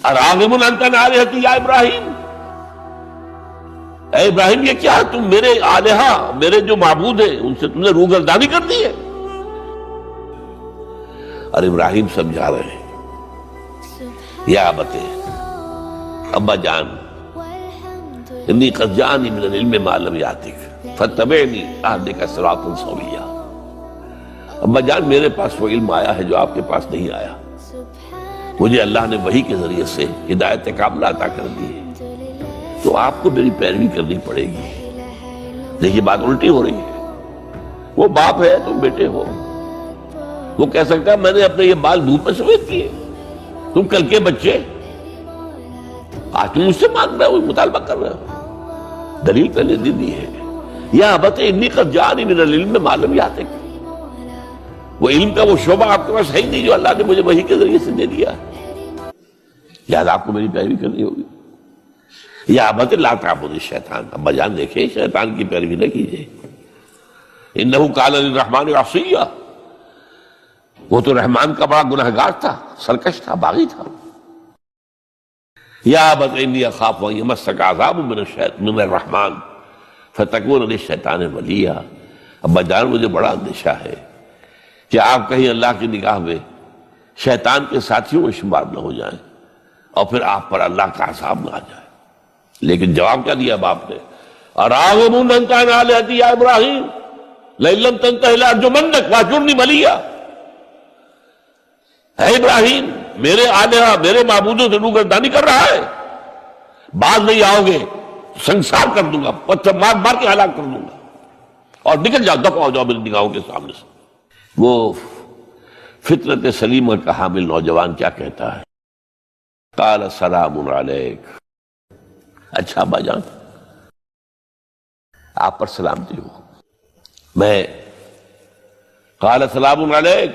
اراغب انت عن آلہتی یا ابراہیم، اے ابراہیم یہ کیا تم میرے آلہہ، میرے جو معبود ہیں ان سے تم نے روگردانی کر دی ہے؟ اور ابراہیم سمجھا رہے ہیں، یا ابت، ابا جان، انی قد جاءنی من العلم ما لم یأتک فاتبعنی اہدک صراطا سویا۔ ابا جان میرے پاس وہ علم آیا ہے جو آپ کے پاس نہیں آیا، مجھے اللہ نے وحی کے ذریعے سے ہدایت کاملہ عطا کر دی ہے، تو آپ کو میری پیروی کرنی پڑے گی۔ دیکھیے بات الٹی ہو رہی ہے، وہ باپ ہے تم بیٹے ہو، وہ کہہ سکتا ہے میں نے اپنے یہ بال دھوپ میں سفید کیے، تم کل کے بچے آج تم مجھ سے مانگ رہے ہو، مطالبہ کر رہے ہو۔ دلیل پہلے دے دی ہے، یا ابت انی قد جاءنی من العلم ما لم یأتک، وہ علم کا وہ شعبہ آپ کے پاس ہے ہی نہیں جو اللہ نے مجھے وحی کے ذریعے سے دے دیا، لہٰذا آپ کو میری پیروی کرنی ہوگی۔ یا ابت لا تعبد الشیطان، ابا جان دیکھیں شیطان کی پیروی نہ کیجیے، انہ کان للرحمن عصیا، وہ تو رحمان کا بڑا گنہگار تھا، سرکش تھا، باغی تھا۔ یا ابت انی اخاف ان یمسک عذاب من الرحمن فتکون للشیطان ولیا، ابا جان مجھے بڑا اندیشہ ہے کہ آپ کہیں اللہ کی نگاہ میں شیطان کے ساتھیوں میں شمار نہ ہو جائیں اور پھر آپ پر اللہ کا عذاب نہ آ جائے۔ لیکن جواب کیا دیا باپ نے؟ اراغب انت عن آلہتی یا ابراہیم لئن لم تنتہ لارجمنک واہجرنی ملیا، اے ابراہیم میرے آلہہ، میرے معبودوں سے روگردانی کر رہا ہے، باز نہیں آؤ گے سنسار کر دوں گا، پتھر مار مار کے ہلاک کر دوں گا، اور نکل جاؤ، دفع ہو جاؤ میری نگاہوں کے سامنے سے۔ وہ فطرت سلیمہ کا حامل نوجوان کیا کہتا ہے؟ قال سلام علیک، اچھا ابا جان آپ پر سلامتی ہو، میں قال سلام علیک،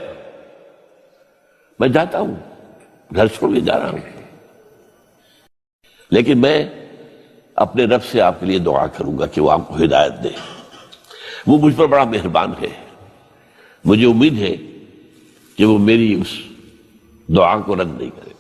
میں جاتا ہوں، گھر چھوڑ کے جا رہا ہوں، لیکن میں اپنے رب سے آپ کے لیے دعا کروں گا کہ وہ آپ کو ہدایت دے، وہ مجھ پر بڑا مہربان ہے، مجھے امید ہے کہ وہ میری اس دعا کو رد نہیں کرے۔